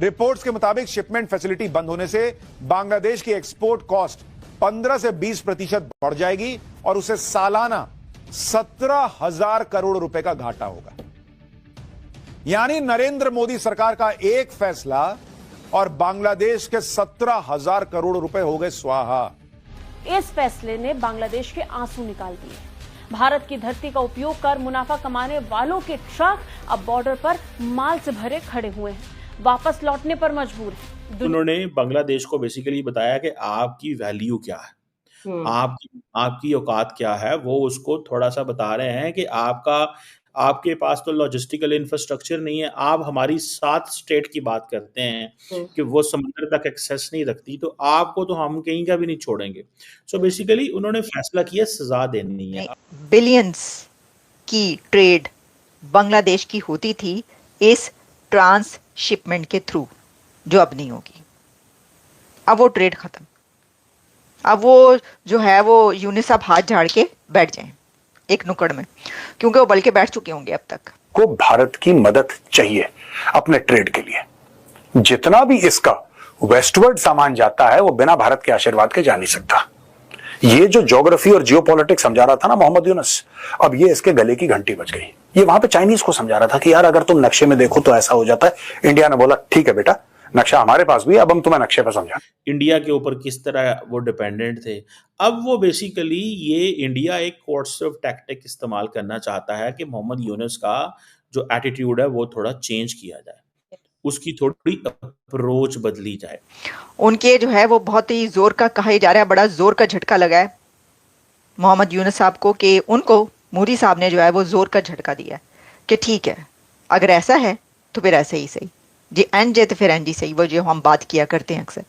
Reports के मुताबिक shipment facility बंद होने से बांग्लादेश की एक्सपोर्ट कॉस्ट 15 से 20% बढ़ जाएगी और उसे सालाना 17,000 करोड़ रुपए का घाटा होगा। यानी नरेंद्र मोदी सरकार का एक फैसला और बांग्लादेश के 17,000 करोड़ रुपए हो गए स्वाहा। इस फैसले ने बांग्लादेश के आंसू निकाल दिए। भारत की धरती का उपयोग कर मुनाफा कमाने वालों के ट्रक अब बॉर्डर पर माल से भरे खड़े हुए हैं, वापस लौटने पर मजबूर हैं। उन्होंने बांग्लादेश को बेसिकली बताया कि आपकी वैल्यू क्या है, आपकी औकात क्या है, वो उसको थोड़ा सा बता रहे हैं कि आपके पास तो लॉजिस्टिकल इंफ्रास्ट्रक्चर नहीं है। आप हमारी 7 स्टेट की बात करते हैं कि वो समुद्र तक एक्सेस नहीं रखती, तो आपको तो हम कहीं का भी नहीं छोड़ेंगे। सो बेसिकली उन्होंने फैसला किया सजा देनी है। बिलियंस की ट्रेड बांग्लादेश की होती थी इस ट्रांस शिपमेंट के थ्रू, जो अब नहीं होगी। अब वो ट्रेड खत्म। अब वो जो है वो यूनिस साहब हाथ झाड़ के बैठ जाएं एक नुक्कड़ में, क्योंकि वो बल्कि बैठ चुके होंगे अब तक। को भारत की मदद चाहिए अपने ट्रेड के लिए। जितना भी इसका वेस्टवर्ड सामान जाता है वो बिना भारत के आशीर्वाद के जा नहीं सकता। ये जो ज्योग्राफी और जियोपॉलिटिक्स समझा रहा था ना मोहम्मद यूनुस, अब ये इसके गले की घंटी बज गई। ये वहां पे चाइनीज को समझा रहा था कि यार अगर तुम नक्शे में देखो तो ऐसा हो जाता है। इंडिया ने बोला ठीक है बेटा, नक्शा हमारे पास भी है, अब हम तुम्हें नक्शे पर समझा। इंडिया के ऊपर किस तरह वो डिपेंडेंट थे। अब वो बेसिकली ये इंडिया एक कोर्सिव टैक्टिक इस्तेमाल करना चाहता है कि मोहम्मद यूनुस का जो एटीट्यूड है वो थोड़ा चेंज किया जाए, उसकी थोड़ी अप्रोच बदली जाए। उनके जो है वो बहुत ही जोर का कहा जा रहा है, बड़ा जोर का झटका लगा है मोहम्मद यूनुस साहब को, कि उनको मोदी साहब ने जो है वो जोर का झटका दिया कि ठीक है, अगर ऐसा है तो फिर ऐसे ही सही जी, एन जे तो फिर एन जी सही, वो जो हम बात किया करते हैं अक्सर।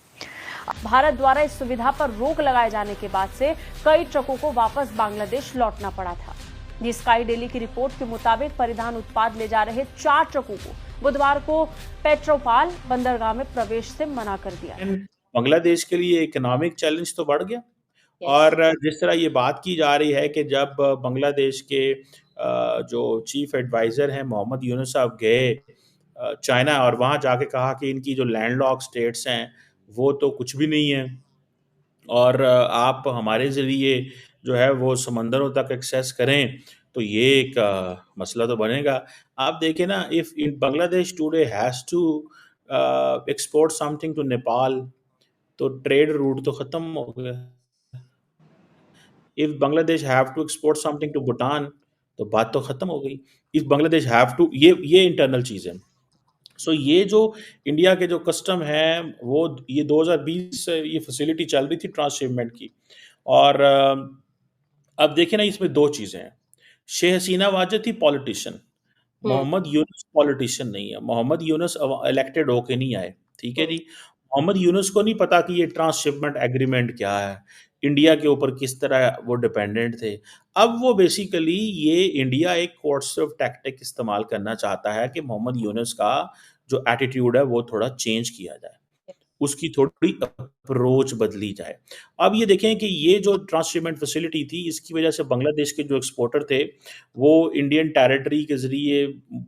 भारत द्वारा इस सुविधा पर रोक लगाए जाने के बाद से कई ट्रकों को वापस बांग्लादेश लौटना पड़ा था। ये स्काई डेली की रिपोर्ट के मुताबिक परिधान उत्पाद ले जा रहे 4 ट्रकों को बुधवार को पेट्रोपाल बंदरगाह में प्रवेश से मना कर दिया। बांग्लादेश के लिए इकोनॉमिक चैलेंज तो बढ़ गया। और जिस तरह ये बात की जा रही है कि जब बांग्लादेश के जो चीफ एडवाइजर हैं मोहम्मद यूनुस साहब गए चाइना और वहाँ जाके कहा कि इनकी जो लैंडलॉक स्टेट्स हैं वो तो कुछ भी नहीं है और आप हमारे ज़रिए जो है वो समंदरों तक एक्सेस करें, तो ये एक मसला तो बनेगा। आप देखें ना, if Bangladesh today has to export something to Nepal, तो ट्रेड रूट तो ख़त्म हो गया। If Bangladesh have to export something to Bhutan, तो बात तो ख़त्म हो गई। इफ़ बांग्लादेश हैव टू, ये इंटरनल चीज़ है। सो ये जो इंडिया के जो कस्टम है वो ये 2020 से ये फैसिलिटी चल रही थी ट्रांसशिपमेंट की। और अब देखें ना, इसमें 2 चीज़ें हैं। शेख हसीना वाजद थी पॉलिटिशियन, मोहम्मद यूनुस पॉलिटिशियन नहीं है। मोहम्मद यूनुस इलेक्टेड होके नहीं आए, ठीक है जी। मोहम्मद यूनुस को नहीं पता कि ये ट्रांसशिपमेंट एग्रीमेंट क्या है, इंडिया के ऊपर किस तरह वो डिपेंडेंट थे। अब वो बेसिकली ये इंडिया एक कोर्सिव टैक्टिक इस्तेमाल करना चाहता है कि मोहम्मद यूनुस का जो एटीट्यूड है वो थोड़ा चेंज किया जाए, उसकी थोड़ी अप्रोच बदली जाए। अब ये देखें कि ये जो ट्रांसशिपमेंट फैसिलिटी थी, इसकी वजह से बांग्लादेश के जो एक्सपोर्टर थे वो इंडियन टेरिटरी के ज़रिए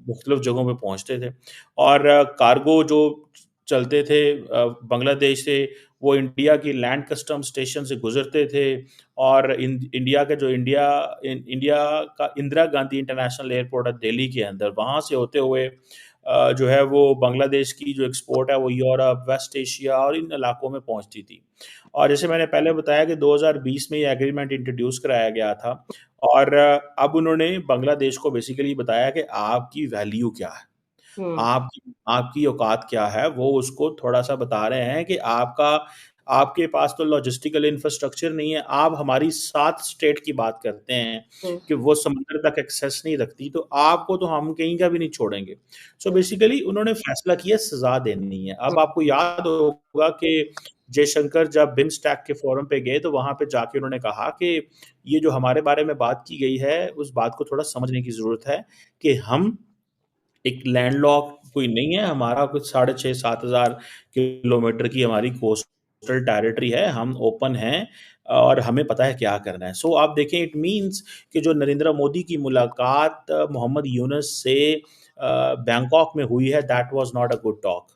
मुख्तलिफ जगहों पे पहुंचते थे और कार्गो जो चलते थे बांग्लादेश से, वो इंडिया की लैंड कस्टम स्टेशन से गुजरते थे और इंडिया का इंदिरा गांधी इंटरनेशनल एयरपोर्ट है दिल्ली के अंदर, वहाँ से होते हुए जो है वो बांग्लादेश की जो एक्सपोर्ट है वो यूरोप, वेस्ट एशिया और इन इलाकों में पहुंचती थी। और जैसे मैंने पहले बताया कि 2020 में ये एग्रीमेंट इंट्रोड्यूस कराया गया था और अब उन्होंने बांग्लादेश को बेसिकली बताया कि आपकी वैल्यू क्या है, आपकी औकात क्या है, वो उसको थोड़ा सा बता रहे हैं कि आपके पास तो लॉजिस्टिकल इंफ्रास्ट्रक्चर नहीं है। आप हमारी 7 स्टेट की बात करते हैं कि वो समुद्र तक एक्सेस नहीं रखती, तो आपको तो हम कहीं का भी नहीं छोड़ेंगे। सो बेसिकली उन्होंने फैसला किया सजा देनी है। अब आपको याद होगा कि जयशंकर जब बिम्स्टेक के फोरम पे गए तो वहां पे जाके उन्होंने कहा कि ये जो हमारे बारे में बात की गई है उस बात को थोड़ा समझने की जरूरत है कि हम एक लैंडलॉक कोई नहीं है, हमारा कुछ 6,500-7 हज़ार किलोमीटर की हमारी कोस्टल टेरिटरी है, हम ओपन हैं और हमें पता है क्या करना है। सो आप देखें, इट मीन्स कि जो नरेंद्र मोदी की मुलाकात मोहम्मद यूनुस से बैंकॉक में हुई है, that was not a good talk.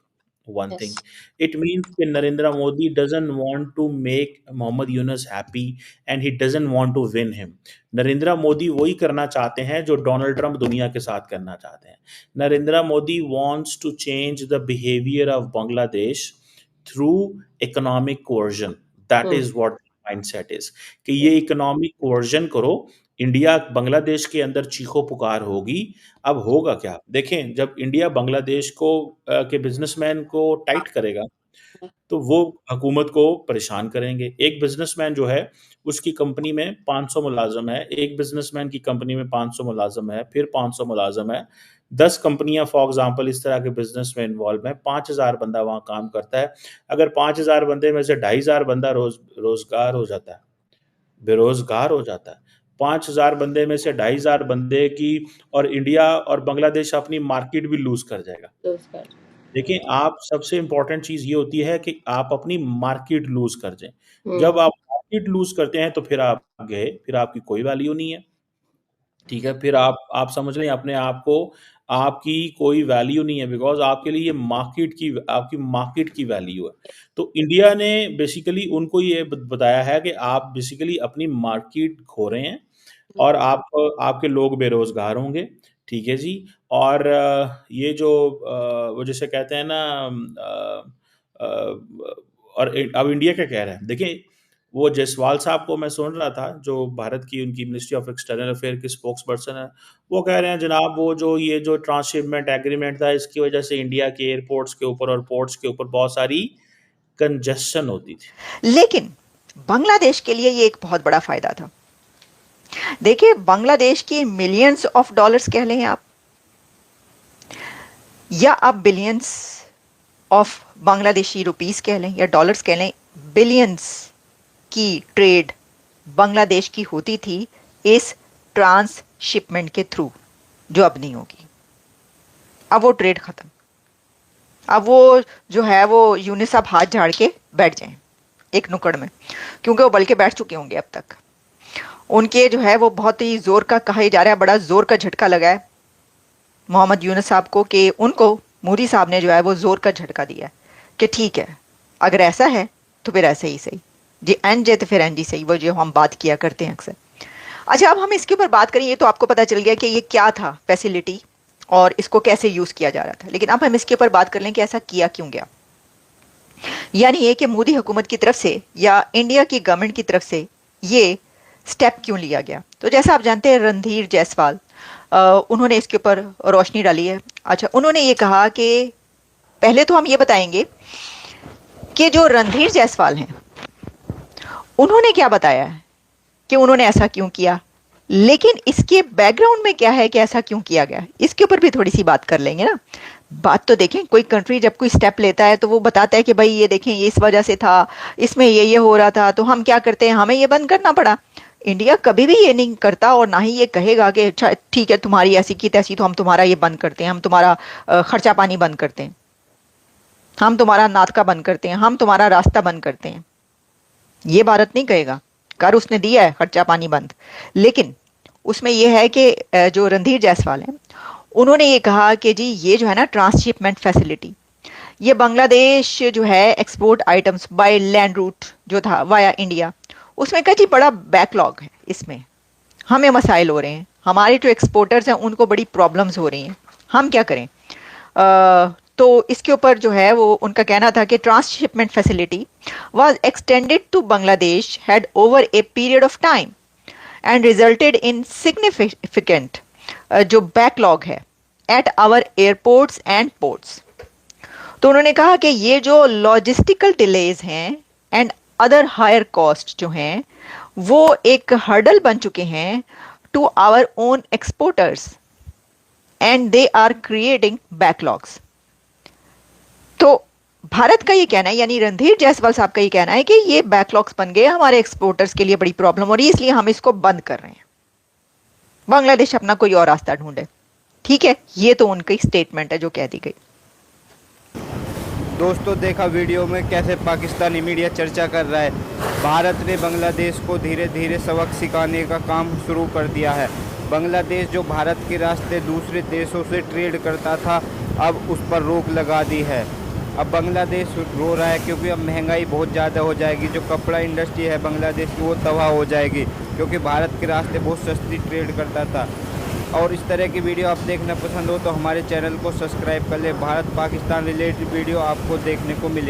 one thing. It means that Narendra Modi doesn't want to make Mohammad Yunus happy and he doesn't want to win him. Narendra Modi वही करना चाहते हैं जो डोनाल्ड ट्रंप दुनिया के साथ करना चाहते हैं. Narendra Modi wants to change the behavior of Bangladesh through economic coercion. That is what mindset is. कि ये economic coercion करो, इंडिया बांग्लादेश के अंदर चीखो पुकार होगी. अब होगा क्या? देखें, जब इंडिया बांग्लादेश को के बिजनेसमैन को टाइट करेगा तो वो हुकूमत को परेशान करेंगे. एक बिजनेसमैन जो है उसकी कंपनी में 500 मुलाजम है, एक बिजनेसमैन की कंपनी में 500 मुलाजम है, फिर 500 मुलाजम है, 10 कंपनियां फॉर एग्जांपल इस तरह के बिजनेस में इन्वॉल्व है, 5000 बंदा वहां काम करता है. अगर 5000 बंदे में से 2500 बंदा रोजगार हो जाता है, बेरोजगार हो जाता है, 5000 बंदे में से 2500 बंदे की, और इंडिया और बांग्लादेश अपनी मार्केट भी लूज कर जाएगा. देखिए, आप सबसे इंपॉर्टेंट चीज ये होती है कि आप अपनी मार्केट लूज कर जाएं. जब आप मार्केट लूज करते हैं तो फिर आप गए, फिर आपकी कोई वैल्यू नहीं है. ठीक है, फिर आप समझ लें अपने आप को, आपकी कोई वैल्यू नहीं है, बिकॉज आपके लिए आपकी मार्केट की वैल्यू है. तो इंडिया ने बेसिकली उनको ये बताया है कि आप बेसिकली अपनी मार्केट खो रहे हैं और आपके लोग बेरोजगार होंगे. ठीक है जी. और ये जो वो जैसे कहते हैं ना, और अब इंडिया क्या कह रहा है. देखिए, वो जायसवाल साहब को मैं सुन रहा था, जो भारत की उनकी मिनिस्ट्री ऑफ एक्सटर्नल अफेयर के स्पोक्स पर्सन है, वो कह रहे हैं जनाब वो जो ट्रांसशिपमेंट एग्रीमेंट था, इसकी वजह से इंडिया के एयरपोर्ट्स के ऊपर और पोर्ट्स के ऊपर बहुत सारी कंजेशन होती थी. लेकिन बांग्लादेश के लिए ये एक बहुत बड़ा फायदा था. देखिए, बांग्लादेश की मिलियंस ऑफ डॉलर्स कह लें आप, या आप बिलियंस ऑफ बांग्लादेशी रुपीस कह लें या डॉलर्स कह लें, बिलियंस की ट्रेड बांग्लादेश की होती थी इस ट्रांसशिपमेंट के थ्रू, जो अब नहीं होगी. अब वो ट्रेड खत्म. अब वो जो है वो यूनिस साहब हाथ झाड़ के बैठ जाएं एक नुक्कड़ में, क्योंकि वो बल्कि बैठ चुके होंगे अब तक. उनके जो है वो बहुत ही जोर का, कहा जा रहा है बड़ा जोर का झटका लगा है मोहम्मद यूनुस साहब को, कि उनको मोदी साहब ने जो है वो जोर का झटका दिया है कि ठीक है, अगर ऐसा है तो फिर ऐसे ही सही जी, एन जे तो फिर एन जी सही, वो जो हम बात किया करते हैं अक्सर. अच्छा, अब हम इसके ऊपर बात करें. ये तो आपको पता चल गया कि ये क्या था फैसिलिटी और इसको कैसे यूज किया जा रहा था. लेकिन अब हम इसके ऊपर बात कर लें कि ऐसा किया क्यों गया. यानी ये कि मोदी हुकूमत की तरफ से या इंडिया की गवर्नमेंट की तरफ से ये स्टेप क्यों लिया गया. तो जैसा आप जानते हैं, रणधीर जायसवाल उन्होंने इसके ऊपर रोशनी डाली है. अच्छा, उन्होंने ये कहा कि पहले तो हम ये बताएंगे कि जो रणधीर जायसवाल हैं उन्होंने क्या बताया है कि उन्होंने ऐसा क्यों किया, लेकिन इसके बैकग्राउंड में क्या है कि ऐसा क्यों किया गया, इसके ऊपर भी थोड़ी सी बात कर लेंगे ना. बात तो देखें, कोई कंट्री जब कोई स्टेप लेता है तो वो बताता है कि भाई ये देखें, ये इस वजह से था, इसमें ये हो रहा था, तो हम क्या करते हैं, हमें ये बंद करना पड़ा. इंडिया कभी भी ये नहीं करता और ना ही ये कहेगा कि अच्छा ठीक है, तुम्हारी ऐसी की तैसी, तो हम तुम्हारा ये बंद करते हैं, हम तुम्हारा खर्चा पानी बंद करते हैं, हम तुम्हारा नाटका बंद करते हैं, हम तुम्हारा रास्ता बंद करते हैं. ये भारत नहीं कहेगा. कर उसने दिया है खर्चा पानी बंद. लेकिन उसमें यह है कि जो रणधीर जायसवाल हैं उन्होंने ये कहा कि जी ये जो है ना ट्रांसशिपमेंट फैसिलिटी, ये बांग्लादेश जो है export items by land route जो था वाया इंडिया, उसमें कहा जी बड़ा बैकलॉग है, इसमें हमें मसाइल हो रहे हैं, हमारे जो एक्सपोर्टर्स हैं उनको बड़ी प्रॉब्लम्स हो रही हैं, हम क्या करें. तो इसके ऊपर जो है वो उनका कहना था कि transshipment facility was extended to Bangladesh had over a period of time and resulted in significant जो बैकलॉग है at our airports and ports. तो उन्होंने कहा कि ये जो लॉजिस्टिकल डिलेज हैं एंड अदर हायर कॉस्ट जो हैं वो एक हर्डल बन चुके हैं to our own exporters and they are creating backlogs. तो भारत का ये कहना है, यानी रणधीर जायसवाल साहब का ये कहना है कि ये बैकलॉग्स बन गए, हमारे एक्सपोर्टर्स के लिए बड़ी प्रॉब्लम हो रही है, इसलिए हम इसको बंद कर रहे हैं, बांग्लादेश अपना कोई और रास्ता ढूंढे. ठीक है, ये तो उनकी स्टेटमेंट है जो कह दी गई. दोस्तों, देखा वीडियो में कैसे पाकिस्तानी मीडिया चर्चा कर रहा है. भारत ने बांग्लादेश को धीरे धीरे सबक सिखाने का काम शुरू कर दिया है. बांग्लादेश जो भारत के रास्ते दूसरे देशों से ट्रेड करता था, अब उस पर रोक लगा दी है. अब बांग्लादेश रो रहा है क्योंकि अब महंगाई बहुत ज़्यादा हो जाएगी। जो कपड़ा इंडस्ट्री है बांग्लादेश की वो तबाह हो जाएगी, क्योंकि भारत के रास्ते बहुत सस्ती ट्रेड करता था। और इस तरह की वीडियो आप देखना पसंद हो तो हमारे चैनल को सब्सक्राइब कर ले। भारत पाकिस्तान रिलेटेड वीडियो आपको देखने को मिले।